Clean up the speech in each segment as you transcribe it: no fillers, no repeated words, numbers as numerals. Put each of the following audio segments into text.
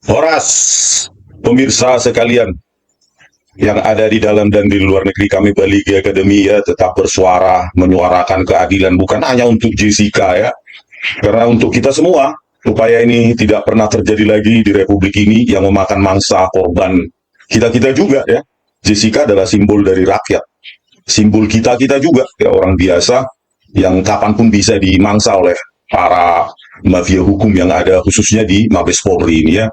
Horas, pemirsa sekalian yang ada di dalam dan di luar negeri, kami Baligi Academy ya tetap bersuara menyuarakan keadilan bukan hanya untuk Jessica ya, karena untuk kita semua supaya ini tidak pernah terjadi lagi di Republik ini yang memakan mangsa korban kita-kita juga ya. Jessica adalah simbol dari rakyat, simbol kita-kita juga ya, orang biasa yang kapanpun bisa dimangsa oleh para mafia hukum yang ada khususnya di Mabes Polri ini ya.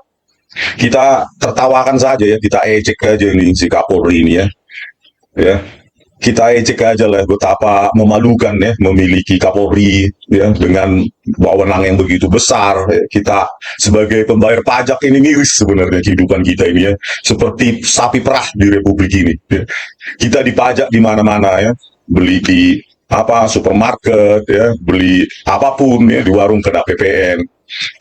Kita tertawakan saja ya, kita ejek aja ini si Kapolri ini ya kita ejek aja lah betapa memalukan ya memiliki Kapolri ya dengan wewenang yang begitu besar ya. Kita sebagai pembayar pajak ini miris sebenarnya kehidupan kita ini ya, seperti sapi perah di Republik ini ya. Kita dipajak di mana-mana ya, beli di apa supermarket ya, beli apapun ya, di warung kena PPN,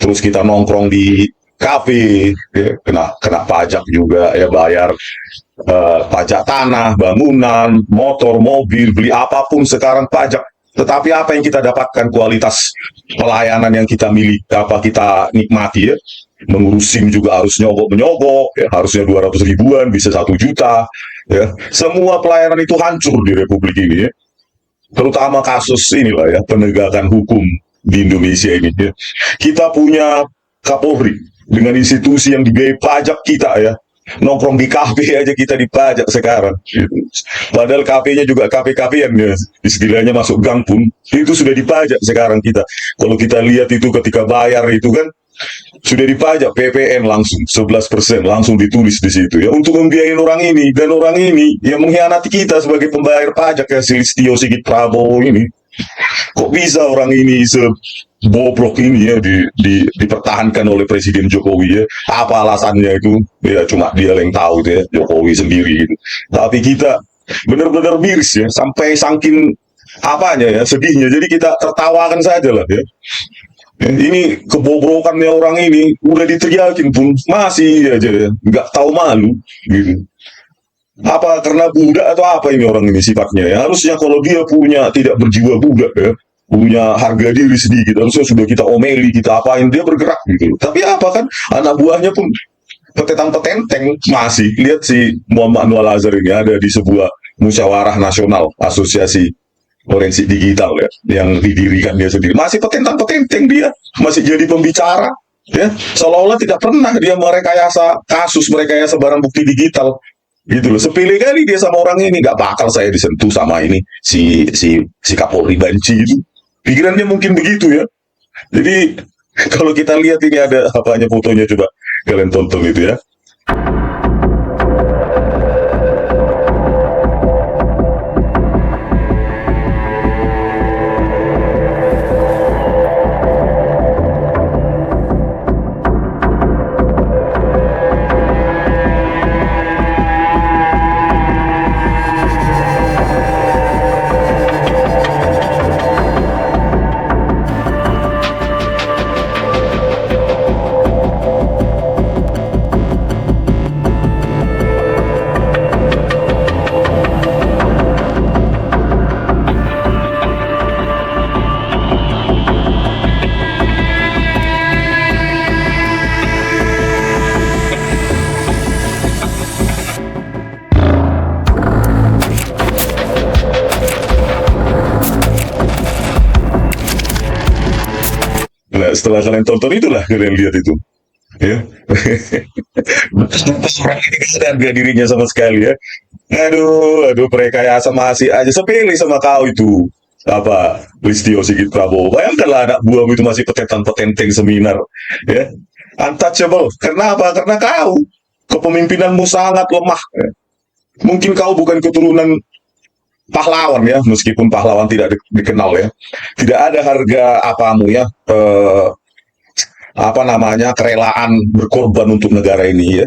terus kita nongkrong di kafe ya, kena kena pajak juga ya, bayar pajak tanah, bangunan, motor, mobil, beli apapun sekarang pajak. Tetapi apa yang kita dapatkan, kualitas pelayanan yang kita miliki, apa kita nikmati ya. Mengurus SIM juga harus nyogok-menyogok, ya, harusnya 200 ribuan, bisa 1 juta. Ya. Semua pelayanan itu hancur di Republik ini ya. Terutama kasus inilah ya, penegakan hukum di Indonesia ini ya. Kita punya Kapolri dengan institusi yang dibiayai pajak kita ya, nongkrong di kafe aja kita dipajak sekarang. Padahal kafenya juga kafe-kafean ya, istilahnya masuk gang pun itu sudah dipajak sekarang kita. Kalau kita lihat itu ketika bayar itu kan sudah dipajak PPN langsung 11% langsung ditulis di situ ya, untuk membiayai orang ini, dan orang ini yang mengkhianati kita sebagai pembayar pajak ya, si Listio Sigit Prabowo ini. Kok bisa orang ini bobrok ini ya dipertahankan oleh Presiden Jokowi ya? Apa alasannya itu? Ya cuma dia yang tahu ya, Jokowi sendiri. Tapi kita benar-benar miris ya, sampai saking apanya ya, sedihnya. Jadi kita tertawakan saja lah ya. Ini kebobrokannya orang ini udah diteriakin pun masih aja ya, nggak tahu malu gitu. Apa karena budak atau apa ini orang ini sifatnya ya? Harusnya kalau dia punya tidak berjiwa budak ya, punya harga diri sedikit, harusnya sudah kita omeli, kita apain, dia bergerak gitu. Tapi apa kan, anak buahnya pun petetan-petenteng masih. Lihat si Muhammad Anwar Azhar ini ada di sebuah musyawarah nasional asosiasi forensik digital ya, yang didirikan dia sendiri, masih petentang-petenteng dia, masih jadi pembicara ya, seolah-olah tidak pernah dia merekayasa kasus, merekayasa barang bukti digital gitu loh. Sepele kali dia sama orang ini, nggak bakal saya disentuh sama ini si Kapolri banci itu, pikirannya mungkin begitu ya. Jadi kalau kita lihat ini ada apanya, fotonya coba kalian tonton itu ya. Nah, setelah kalian tonton itulah kalian lihat itu ya. Orang ini kan harga dirinya sama sekali ya. Aduh perkayasa masih aja sepele sama kau itu, apa, Listio Sigit Prabowo. Bayangkanlah anak buahmu itu masih petetan-petenteng seminar ya, untouchable. Kenapa? Karena kau kepemimpinanmu sangat lemah ya. Mungkin kau bukan keturunan pahlawan ya, meskipun pahlawan tidak dikenal ya, tidak ada harga apamu ya, apa namanya, kerelaan berkorban untuk negara ini ya.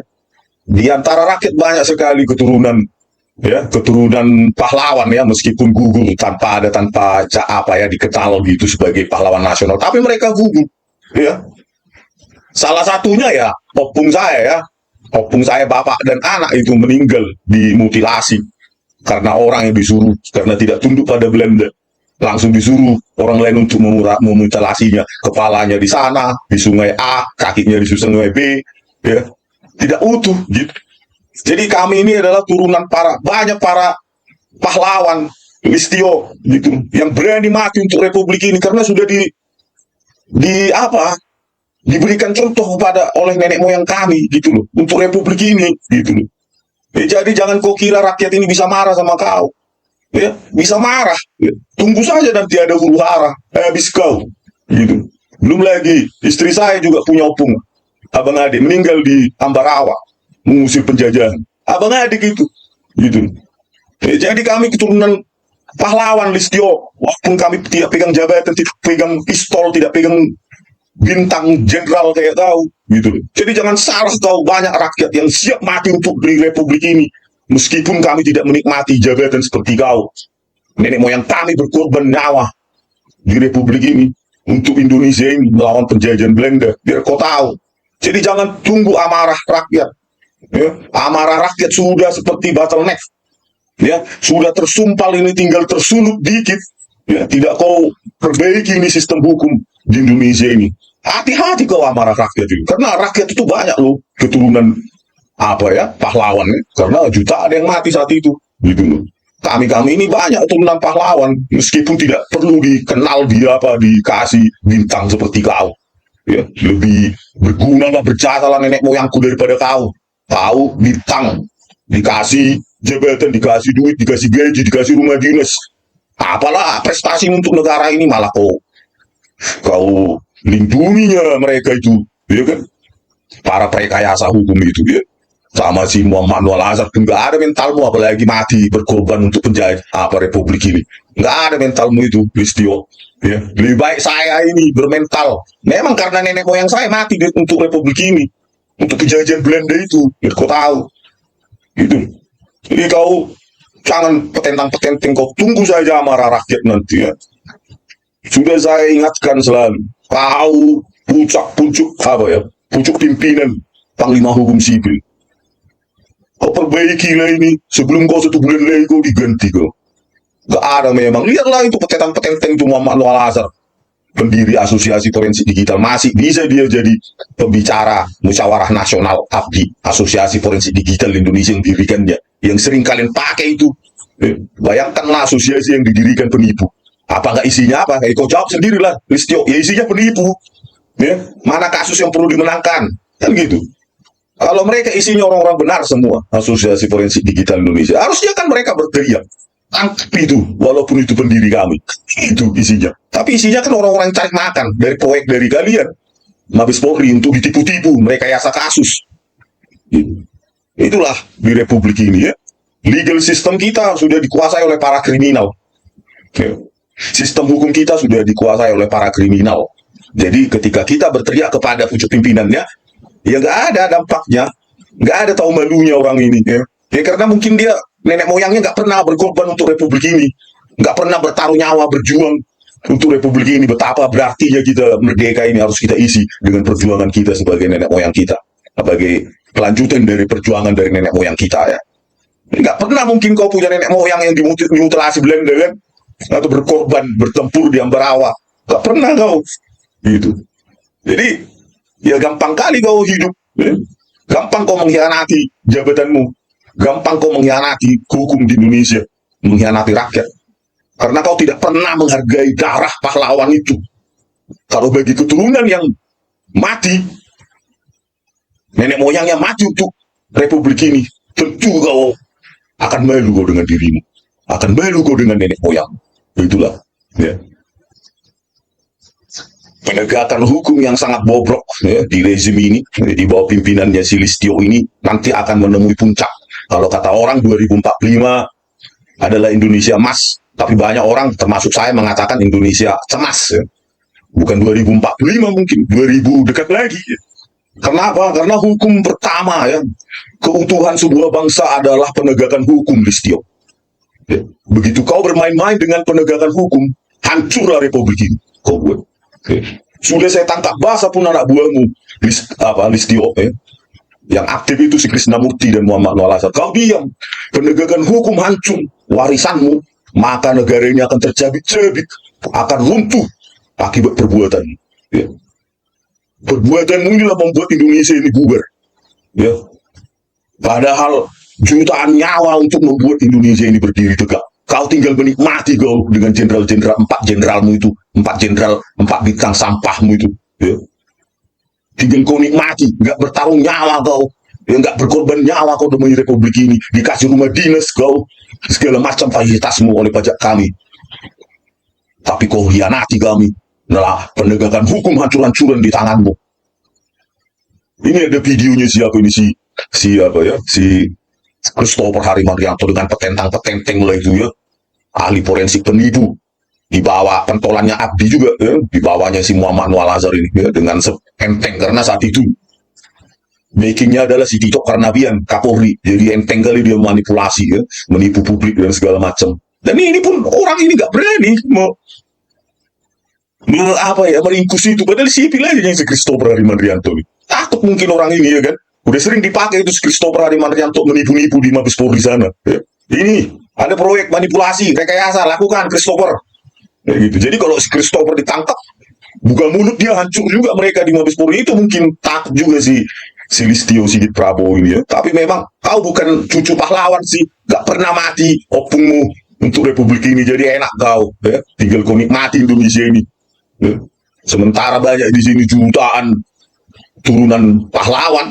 Di antara rakyat banyak sekali keturunan ya, keturunan pahlawan ya, meskipun gugur tanpa apa ya, dikenal gitu sebagai pahlawan nasional, tapi mereka gugur ya. Salah satunya ya opung saya bapak dan anak itu meninggal dimutilasi karena orang yang disuruh, karena tidak tunduk pada Belanda, langsung disuruh orang lain untuk memutilasinya, kepalanya di sana di sungai A, kakinya di sungai B ya, tidak utuh gitu. Jadi kami ini adalah turunan banyak para pahlawan Listio gitu yang berani mati untuk republik ini karena sudah di apa diberikan contoh kepada oleh nenek moyang kami gitu loh untuk republik ini gitu loh. Jadi jangan kau kira rakyat ini bisa marah sama kau, ya bisa marah, ya. Tunggu saja nanti ada huru hara, habis kau gitu. Belum lagi istri saya juga punya opung, abang adik meninggal di Ambarawa mengusir penjajahan, abang adik itu gitu. Jadi kami keturunan pahlawan Listio, walaupun kami tidak pegang jabatan, tidak pegang pistol, tidak pegang bintang jenderal kayak kau gitu. Jadi jangan salah kau, banyak rakyat yang siap mati untuk di republik ini meskipun kami tidak menikmati jabatan seperti kau. Nenek moyang kami berkorban nyawa di republik ini untuk Indonesia ini melawan penjajahan Belanda, biar kau tahu. Jadi jangan tunggu amarah rakyat, ya. Amarah rakyat sudah seperti bottleneck, ya sudah tersumpal, ini tinggal tersulut dikit, ya tidak kau perbaiki ini sistem hukum di Indonesia ini. Hati-hati kau amarah rakyat itu, karena rakyat itu banyak loh keturunan apa ya pahlawan ya. Karena jutaan yang mati saat itu gitu loh. Kami ini banyak turunan pahlawan meskipun tidak perlu dikenal dia apa dikasih bintang seperti kau, ya lebih berguna lah, berjasa lah nenek moyangku daripada kau. Kau bintang dikasih jabatan, dikasih duit, dikasih gaji, dikasih rumah dinas, apalah prestasi untuk negara ini, malah kau lindunginya mereka itu, ya kan? Para prekayasa hukum itu, ya. Sama si Muhammad Al-Azhar pun nggak ada mentalmu, apalagi mati berkorban untuk penjahit apa republik ini. Nggak ada mentalmu itu, Listio. Ya. Lebih baik saya ini bermental. Memang karena nenek moyang saya mati untuk republik ini, untuk penjajahan Belanda itu, biar kau tahu. Itu. Jadi kau jangan petentang-petenteng, kau tunggu saja amarah rakyat nanti ya. Sudah saya ingatkan selalu, kau puncak apa ya, pucuk pimpinan Panglima Hukum Sipil. Kau perbaiki lah ini, sebelum kau 1 bulan lagi kau diganti kau. Gak ada memang, lihatlah itu petentang-petenteng itu Muhammad Al-Azhar, pendiri Asosiasi Forensik Digital, masih bisa dia jadi pembicara musyawarah nasional AFDI, Asosiasi Forensik Digital Indonesia yang didirikannya, yang sering kalian pakai itu. Bayangkanlah asosiasi yang didirikan penipu. Apa nggak isinya apa? Kau jawab sendirilah, Listio. Ya isinya penipu. Ya, mana kasus yang perlu dimenangkan? Kan gitu. Kalau mereka isinya orang-orang benar semua, Asosiasi Forensik Digital Indonesia, harusnya kan mereka berteriak, tangkap itu, walaupun itu pendiri kami. Itu isinya. Tapi isinya kan orang-orang yang cari makan dari proyek dari kalian, Mabes Polri, untuk ditipu-tipu, mereka yasa kasus. Itulah di republik ini ya. Legal system kita sudah dikuasai oleh para kriminal. Ya. Sistem hukum kita sudah dikuasai oleh para kriminal. Jadi ketika kita berteriak kepada pucuk pimpinannya, ya nggak ada dampaknya, nggak ada tahu malunya orang ini. Ya karena mungkin dia nenek moyangnya nggak pernah berkorban untuk republik ini, nggak pernah bertaruh nyawa berjuang untuk republik ini. Betapa berartinya kita merdeka ini harus kita isi dengan perjuangan kita sebagai nenek moyang kita, sebagai kelanjutan dari perjuangan dari nenek moyang kita ya. Nggak pernah mungkin kau punya nenek moyang yang dimutilasi Belanda kan, atau berkorban bertempur di Ambarawa, nggak pernah kau gitu. Jadi ya gampang kali kau hidup, ya. Gampang kau mengkhianati jabatanmu, gampang kau mengkhianati hukum di Indonesia, mengkhianati rakyat, karena kau tidak pernah menghargai darah pahlawan itu. Kalau bagi keturunan yang mati, nenek moyang yang mati untuk republik ini, tentu kau akan malu kau dengan dirimu, akan malu kau dengan nenek moyang. Itulah ya. Penegakan hukum yang sangat bobrok ya, di rezim ini, di bawah pimpinannya si Listio ini, nanti akan menemui puncak. Kalau kata orang 2045 adalah Indonesia emas, tapi banyak orang termasuk saya mengatakan Indonesia cemas ya. Bukan 2045 mungkin, 2000 dekat lagi ya. Kenapa? Karena hukum pertama ya, keutuhan sebuah bangsa adalah penegakan hukum, Listio. Ya. Begitu kau bermain-main dengan penegakan hukum, hancurlah republik ini. Kau buat. Sudah saya tangkap bahasa pun anak buahmu, Listio, yang aktif itu si Krisnamurti dan Muhammad Al-Azhar. Kau diam, penegakan hukum hancur, warisanmu, maka negara ini akan tercabik-cabik, akan runtuh akibat perbuatan. Ya. Perbuatanmu inilah membuat Indonesia ini bubar. Ya, padahal jutaan nyawa untuk membuat Indonesia ini berdiri tegak. Kau tinggal menikmati kau dengan jenderal-jenderal, empat jenderalmu itu, empat jenderal, empat bintang sampahmu itu. Ya. Tinggal kau nikmati, nggak bertarung nyawa kau, ya, nggak berkorban nyawa kau demi Republik ini, dikasih rumah dinas kau, segala macam fasilitasmu oleh pajak kami. Tapi kau hianati kami, nah penegakan hukum hancur-hancuran di tanganmu. Ini ada videonya siapa ini si apa ya si Christopher Harimantrianto dengan petentang-petenteng lah itu ya, ahli forensik penipu, dibawa pentolannya Abdi juga ya, dibawanya si Muhammad Noah Lazar ini ya, dengan enteng karena saat itu makingnya adalah si Tito Karnavian Kapolri, jadi enteng kali dia manipulasi ya, menipu publik dan segala macam. Dan ini pun orang ini nggak berani mau apa ya meringkus itu, padahal sipil aja yang si Christopher Harimantrianto ini. Takut mungkin orang ini ya kan, udah sering dipakai itu Christopher Harimantrianto menipu-nipu di Mabes Polri sana ya. Ini ada proyek manipulasi rekayasa lakukan Christopher ya, gitu. Jadi kalau si Christopher ditangkap buka mulut dia hancur juga mereka di Mabes Polri. Itu mungkin takut juga si Listio Sigit Prabowo ini ya. Tapi memang kau bukan cucu pahlawan sih, gak pernah mati opungmu untuk Republik ini, jadi enak kau ya, tinggal kau nikmati Indonesia ini ya. Sementara banyak di sini jutaan turunan pahlawan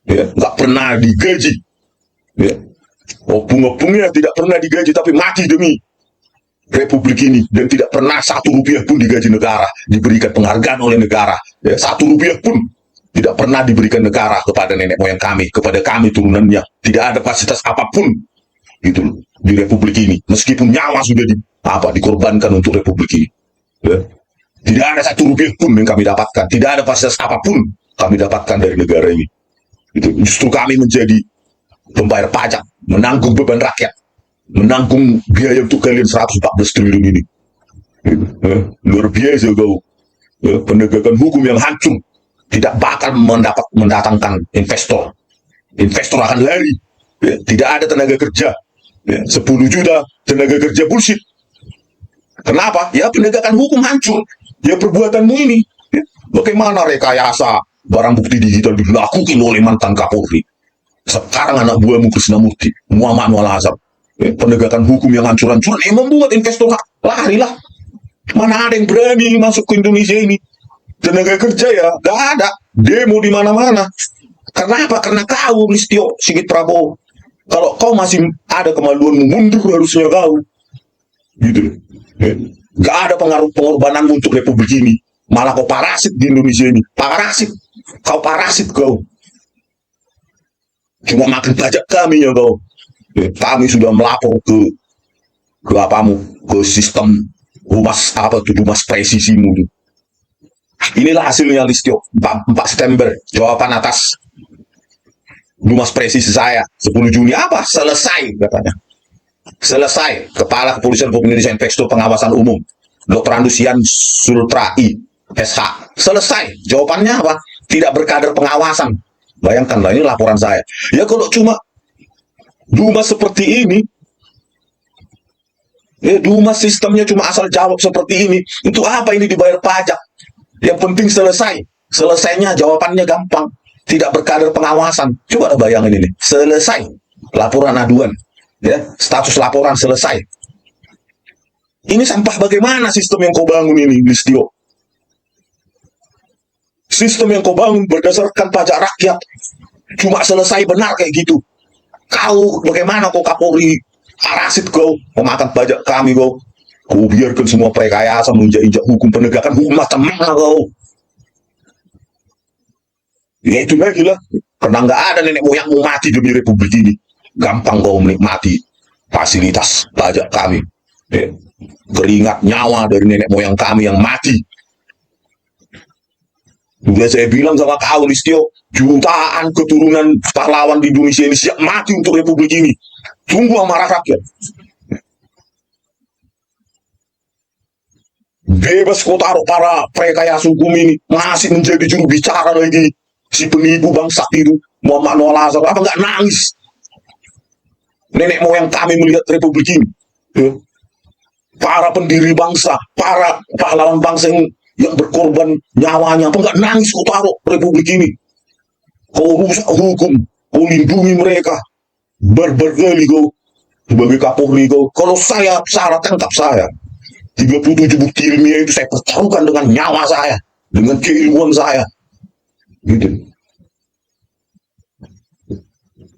ya, nggak pernah digaji ya. Opung-opungnya tidak pernah digaji tapi mati demi Republik ini, dan tidak pernah Rp1 pun digaji negara, diberikan penghargaan oleh negara ya. Rp1 pun tidak pernah diberikan negara kepada nenek moyang kami, kepada kami turunannya. Tidak ada fasilitas apapun gitu di Republik ini, meskipun nyawa sudah dikorbankan untuk Republik ini ya. Tidak ada Rp1 pun yang kami dapatkan, tidak ada fasilitas apapun kami dapatkan dari negara ini. Itu justru kami menjadi pembayar pajak, menanggung beban rakyat, menanggung biaya untuk kalian 114 triliun ini. Luar biasa kau. Penegakan hukum yang hancur tidak bakal mendatangkan investor. Investor akan lari. Tidak ada tenaga kerja. 10 juta tenaga kerja bullshit. Kenapa? Ya penegakan hukum hancur. Ya perbuatanmu ini. Bagaimana rekayasa barang bukti digital dilakukan oleh mantan Kapolri? Sekarang anak buahmu Krisnamurti, Muhammad Noah Lazar. Penegakan hukum yang hancur-hancuran yang membuat investor lari lah. Mana ada yang berani masuk ke Indonesia ini? Tenaga kerja ya, gak ada. Demo di mana-mana. Karena apa? Karena kau, Listio Sigit Prabowo. Kalau kau masih ada kemaluanmu, mundur harusnya kau. Gitu. Gak ada pengorbanan untuk Republik ini. Malah kau parasit di Indonesia ini. Parasit. Kau parasit kau. Cuma makan pajak kami ya kau. Kami sudah melapor ke apamu, ke sistem humas presisimu. Inilah hasilnya Listio 4 September, jawaban atas humas presisi saya 10 Juni apa? Selesai katanya. Selesai. Kepala Kepolisian Republik Indonesia Inspektur Pengawasan Umum Dr. Andusian Sultrai SH. Selesai. Jawabannya apa? Tidak berkader pengawasan. Bayangkanlah, ini laporan saya. Ya kalau cuma Dumas seperti ini, ya Dumas sistemnya cuma asal jawab seperti ini, untuk apa ini dibayar pajak? Yang penting selesai. Selesainya jawabannya gampang. Tidak berkader pengawasan. Coba bayangin ini. Selesai. Laporan aduan. Ya, status laporan selesai. Ini sampah bagaimana sistem yang kau bangun ini, Listio? Sistem yang kau bangun berdasarkan pajak rakyat. Cuma selesai benar kayak gitu. Kau, bagaimana kau Kapolri? Parasit kau, memakan pajak kami kau. Kau biarkan semua rekayasa menginjak-injak hukum, penegakan hukum macam mana kau? Ya itu lagi lah. Karena nggak ada nenek moyangmu mati demi Republik ini. Gampang kau menikmati fasilitas pajak kami. Keringat nyawa dari nenek moyang kami yang mati. Sudah saya bilang sama kau Listio, jutaan keturunan pahlawan di Indonesia ini siap mati untuk Republik ini. Tunggu amarah rakyat. Bebas kau taruh para rekayasa hukum ini, masih menjadi juru bicara lagi. Si penipu bangsa itu, Muhammad Noah Lazar, apa nggak nangis? Nenek moyang kami melihat Republik ini. Para pendiri bangsa, para pahlawan bangsa yang berkorban nyawanya, apa nggak nangis kau taruh Republik ini? Kau rusak hukum, kau lindungi mereka. Berkali kau sebagai Kapolri kau. Kalau saya salah, tangkap saya. 37 bukti ilmiah itu saya pertaruhkan dengan nyawa saya, dengan keilmuan saya. Gitu.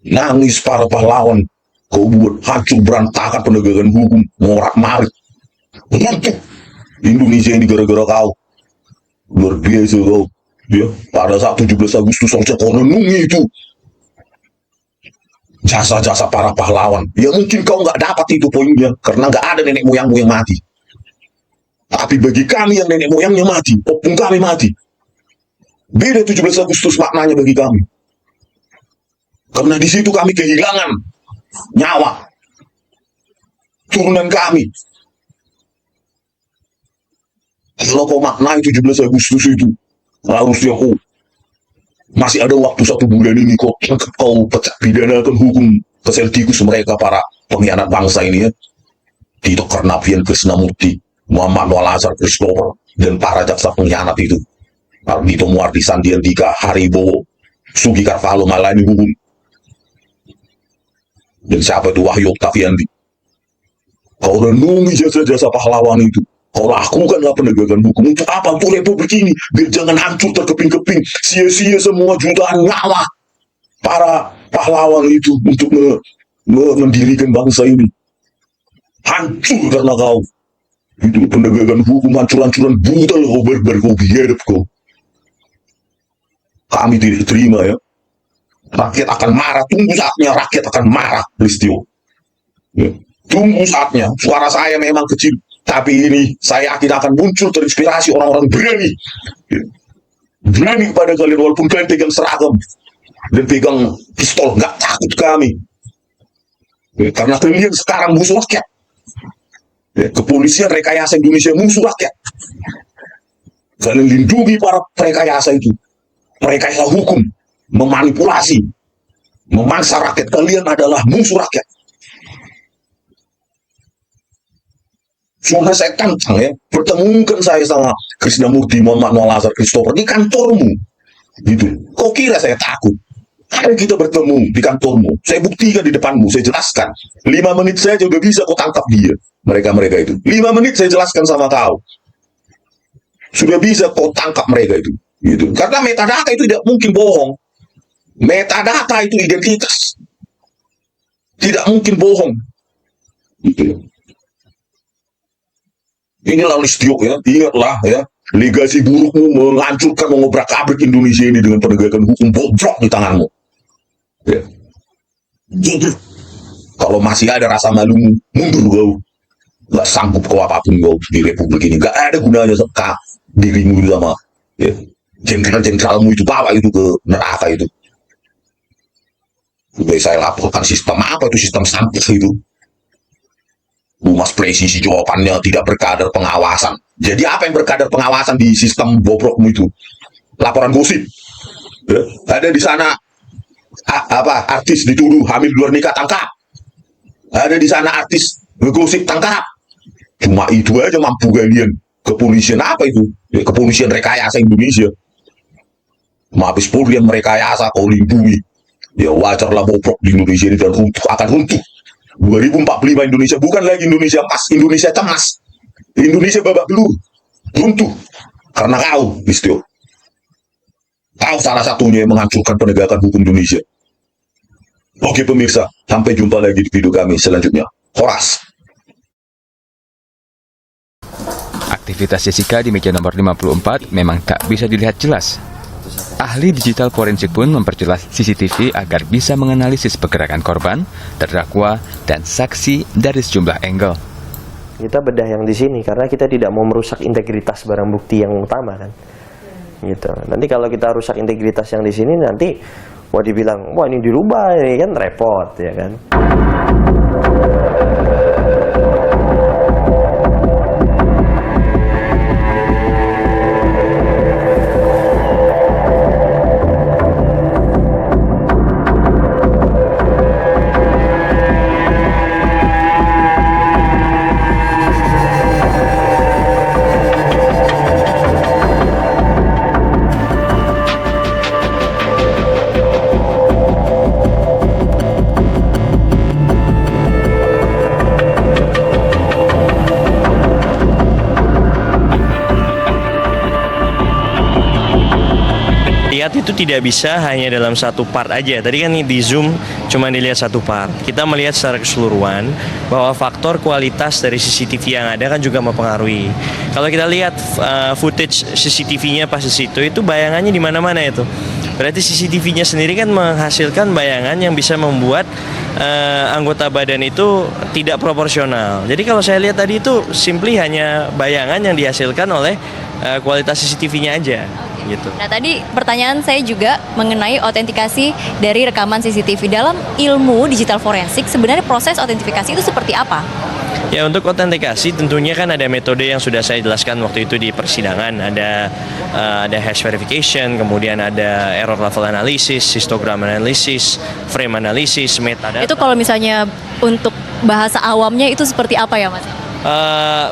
Nangis para pahlawan, kau buat hancur berantakan penegakan hukum, morak-marik. Runtuh Indonesia ini gara-gara kau. Luar biasa kau. Ya, pada saat 17 Agustus harusnya kau renungi itu jasa-jasa para pahlawan. Ya mungkin kau nggak dapat itu poinnya, karena nggak ada nenek moyangmu yang mati. Tapi bagi kami yang nenek moyangnya mati, opung kami mati. Beda 17 Agustus maknanya bagi kami. Karena di situ kami kehilangan nyawa turunan kami. Kalau kau maknai 17 Agustus itu, harusnya kau masih ada waktu 1 bulan ini kau pecah pidanakan hukum keseltikus mereka para pengkhianat bangsa ini ya. Tito Karnavian Krisnamurti, Muhammad Noel Azhar Christopher, dan para jaksa pengkhianat itu. Ardhito Muardi Sandiandika, Haribowo, Sugi Carvalho Malani hukum. Dan siapa itu Wahyu Oktaviandi. Kau renungi jasa-jasa pahlawan itu. Kau lakukanlah penegakan hukum. Untuk apa? Untuk Republik ini. Biar jangan hancur terkeping-keping. Sia-sia semua jutaan nyawa para pahlawan itu untuk mendirikan bangsa ini. Hancur karena kau. Itu penegakan hukum, hancur-hancuran brutal kau kau biadab kau. Kami tidak terima ya. Rakyat akan marah. Tunggu saatnya rakyat akan marah, Listio. Ya. Tunggu saatnya. Suara saya memang kecil, tapi ini saya yakin akan muncul terinspirasi orang-orang berani. Ya. Berani kepada kalian walaupun kalian pegang seragam dan pegang pistol, nggak takut kami. Ya, karena kalian sekarang musuh rakyat. Ya, kepolisian rekayasa Indonesia musuh rakyat. Kalian lindungi para rekayasa itu. Rekayasa hukum, memanipulasi, memangsa rakyat. Kalian adalah musuh rakyat. Sudah saya tantang ya, pertemukan saya sama Krisnamurti, Muhammad Noel Azhar Christopher di kantormu. Gitu. Kau kira saya takut? Ayo kita bertemu di kantormu. Saya buktikan di depanmu, saya jelaskan. 5 menit saja udah bisa kau tangkap dia. Mereka itu. 5 menit saya jelaskan sama kau. Sudah bisa kau tangkap mereka itu. Gitu. Karena metadata itu tidak mungkin bohong. Metadata itu identitas. Tidak mungkin bohong. Gitu. Inilah Listio ya, ingatlah ya, legasi burukmu menghancurkan, mengobrak-abrik Indonesia ini dengan penegakan hukum bobrok di tanganmu. Ya. Jadi, kalau masih ada rasa malumu, mundur kau. Gak sanggup kau apapun kau di Republik ini. Gak ada gunanya dirimu sama ya, jenderal-jenderalmu itu, bawa itu ke neraka itu. Sudah saya laporkan sistem apa itu, sistem sampah itu. Mas presisi jawabannya tidak berkadar pengawasan. Jadi apa yang berkadar pengawasan di sistem bobrokmu itu? Laporan gosip. Ya, ada di sana artis dituduh hamil luar nikah, tangkap. Ada di sana artis ngegosip, tangkap. Cuma itu aja mampu kalian. Kepolisian apa itu? Ya, kepolisian rekayasa Indonesia. Mabes Polri yang merekayasa kau lindungi. Ya wajarlah bobrok di Indonesia ini dan akan runtuh. 2045 Indonesia bukan lagi Indonesia emas, Indonesia cemas, Indonesia babak belur, runtuh karena kau, Listio. Kau salah satunya yang menghancurkan penegakan hukum Indonesia. Oke pemirsa, sampai jumpa lagi di video kami selanjutnya. Horas. Aktivitas Jessica di meja nomor 54 memang tak bisa dilihat jelas. Ahli digital forensik pun memperjelas CCTV agar bisa menganalisis pergerakan korban, terdakwa, dan saksi dari sejumlah angle. Kita bedah yang di sini karena kita tidak mau merusak integritas barang bukti yang utama kan. Gitu. Nanti kalau kita rusak integritas yang di sini nanti dibilang wah ini dirubah, ini kan repot ya kan. melihat itu tidak bisa hanya dalam satu part aja. Tadi kan di zoom cuma dilihat satu part. Kita melihat secara keseluruhan bahwa faktor kualitas dari CCTV yang ada kan juga mempengaruhi. Kalau kita lihat footage CCTV-nya pas di situ, itu bayangannya di mana-mana itu. Berarti CCTV-nya sendiri kan menghasilkan bayangan yang bisa membuat anggota badan itu tidak proporsional. Jadi kalau saya lihat tadi itu simply hanya bayangan yang dihasilkan oleh kualitas CCTV-nya aja. Gitu. Nah tadi pertanyaan saya juga mengenai autentikasi dari rekaman CCTV. Dalam ilmu digital forensik sebenarnya proses autentifikasi itu seperti apa? Ya, untuk autentikasi tentunya kan ada metode yang sudah saya jelaskan waktu itu di persidangan. Ada hash verification, kemudian ada error level analysis, histogram analysis, frame analysis, metadata. Itu kalau misalnya untuk bahasa awamnya itu seperti apa ya Mas?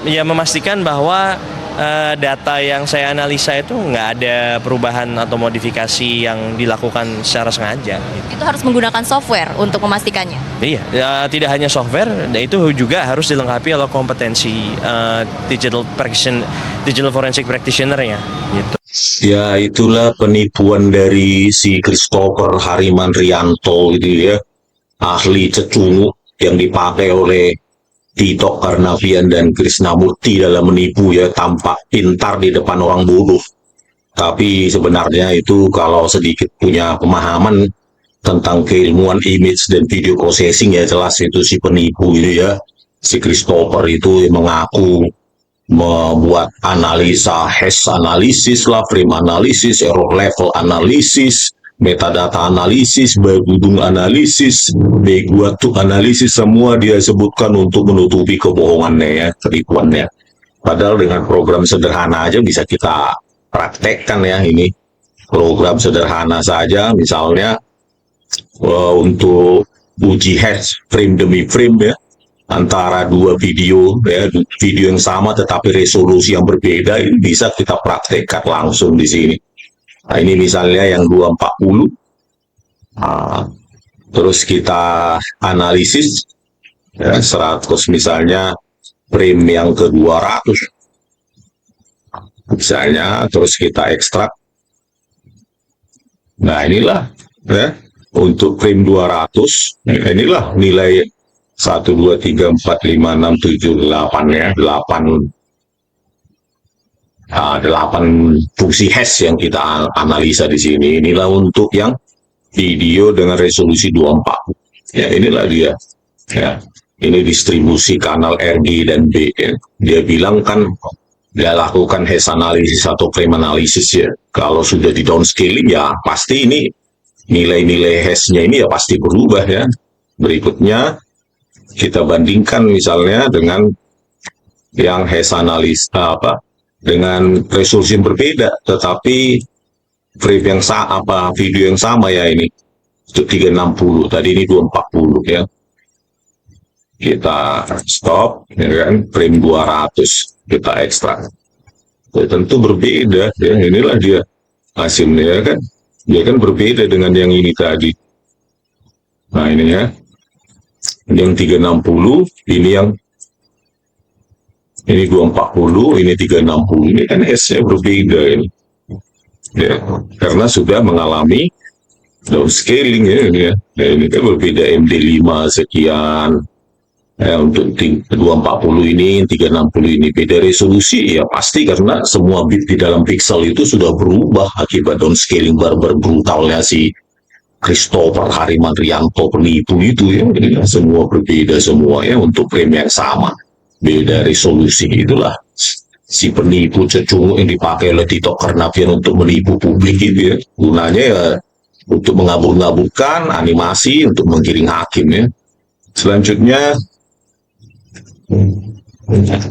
Ya, memastikan bahwa data yang saya analisa itu nggak ada perubahan atau modifikasi yang dilakukan secara sengaja. Itu harus menggunakan software untuk memastikannya? Iya, ya, tidak hanya software, itu juga harus dilengkapi oleh kompetensi digital forensic practitioner-nya. Gitu. Ya, itulah penipuan dari si Christopher Harimanrianto itu ya, ahli cecunguk yang dipakai oleh Tito Karnavian dan Krishnamurti dalam menipu ya, tampak pintar di depan orang bodoh. Tapi sebenarnya itu kalau sedikit punya pemahaman tentang keilmuan image dan video processing ya jelas itu si penipu itu ya. Si Christopher itu mengaku membuat analisa hash analisis lah, frame analisis, error level analisis, metadata analisis, bergudung analisis, beguatu analisis, semua dia sebutkan untuk menutupi kebohongannya ya, penipuannya. Padahal dengan program sederhana aja bisa kita praktekkan ya ini. Program sederhana saja misalnya untuk uji hash frame demi frame ya, antara dua video ya, video yang sama tetapi resolusi yang berbeda, ini bisa kita praktekkan langsung di sini. Nah, ini misalnya yang 240, terus kita analisis ya, 100 misalnya frame yang ke 200 misalnya, terus kita ekstrak. Nah inilah ya, untuk frame 200, inilah nilai 1, 2, 3, 4, 5, 6, 7, 8 ya, 8 fungsi hash yang kita analisa di sini. Inilah untuk yang video dengan resolusi 240. Ya, inilah dia. Ya, ini distribusi kanal RG dan B. Ya. Dia bilang kan dia lakukan hash analisis atau frame analisis ya. Kalau sudah di downscaling ya pasti ini nilai-nilai hash-nya ini ya pasti berubah ya. Berikutnya kita bandingkan misalnya dengan yang hash analis dengan resolusi yang berbeda, tetapi frame yang sama, video yang sama ya ini, itu 360, tadi ini 240 ya. Kita stop, ya kan, frame 200, kita ekstrak. Ya, tentu berbeda, ya inilah dia hasilnya kan, dia kan berbeda dengan yang ini tadi. Nah ini ya, yang 360, ini yang ini 240, ini 360, ini kan S-nya berbeda ini. Ya, karena sudah mengalami downscaling ya, ya. Nah, ini kan berbeda MD5 sekian. Ya, untuk 240 ini, 360 ini beda resolusi ya pasti karena semua bit di dalam pixel itu sudah berubah akibat downscaling barbar brutalnya si Christopher Harimanrianto penipu itu ya. Ini semua berbeda semua ya untuk frame yang sama. Beda resolusi, itulah si penipu cecunguk yang dipakai oleh Tito Karnavian untuk menipu publik itu ya. Gunanya ya untuk mengabur-ngaburkan animasi untuk menggiring hakim ya. Selanjutnya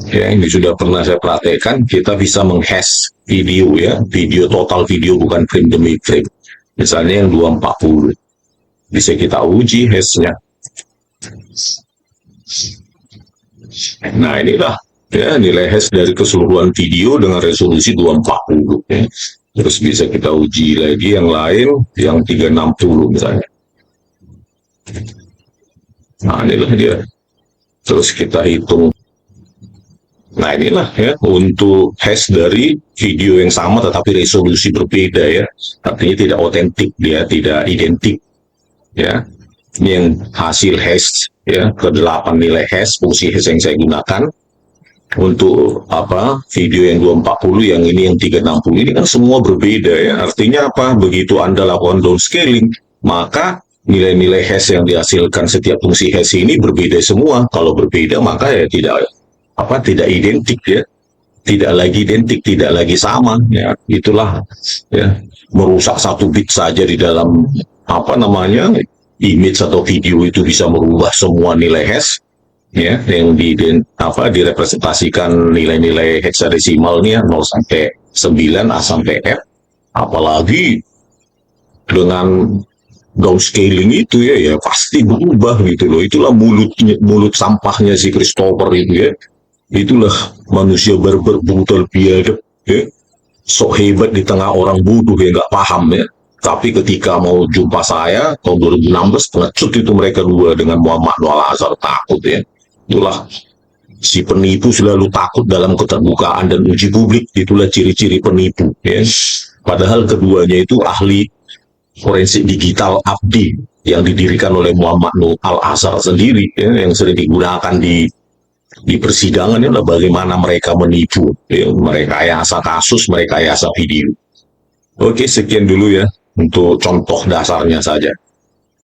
ya ini sudah pernah saya praktekkan, kita bisa menghash video ya, video total video bukan frame demi frame. Misalnya yang 240 bisa kita uji hash-nya. Nah inilah ya nilai hash dari keseluruhan video dengan resolusi 240 ya. Terus bisa kita uji lagi yang lain yang 360 misalnya. Nah inilah dia. Terus kita hitung Nah inilah ya untuk hash dari video yang sama tetapi resolusi berbeda ya. Artinya tidak otentik, dia tidak identik ya. Ini yang hasil hash ya, ke-8 nilai hash, fungsi hash yang saya gunakan. Untuk video yang 240, yang ini yang 360, ini kan semua berbeda ya. Artinya apa? Begitu Anda lakukan downscaling, maka nilai-nilai hash yang dihasilkan setiap fungsi hash ini berbeda semua. Kalau berbeda maka ya tidak identik ya. Tidak lagi identik, tidak lagi sama ya. Itulah ya, merusak 1 bit saja di dalam image atau video itu bisa merubah semua nilai hash ya, yang direpresentasikan nilai-nilai hexadesimalnya 0 sampai 9, A sampai F. Apalagi dengan downscaling itu ya pasti berubah gitu loh. Itulah mulut sampahnya si Christopher itu ya. Itulah manusia barbar, brutal, biadab ya. Sok hebat di tengah orang bodoh yang nggak paham ya. Tapi ketika mau jumpa saya tahun 2016, pengecut itu mereka dua dengan Muhammad Al-Azhar, takut ya. Itulah si penipu selalu takut dalam keterbukaan dan uji publik. Itulah ciri-ciri penipu ya. Padahal keduanya itu ahli forensik digital abdi yang didirikan oleh Muhammad Al-Azhar sendiri ya, yang sering digunakan di persidangan adalah bagaimana mereka menipu ya, merekayasa kasus, merekayasa video. Oke, sekian dulu ya untuk contoh dasarnya saja.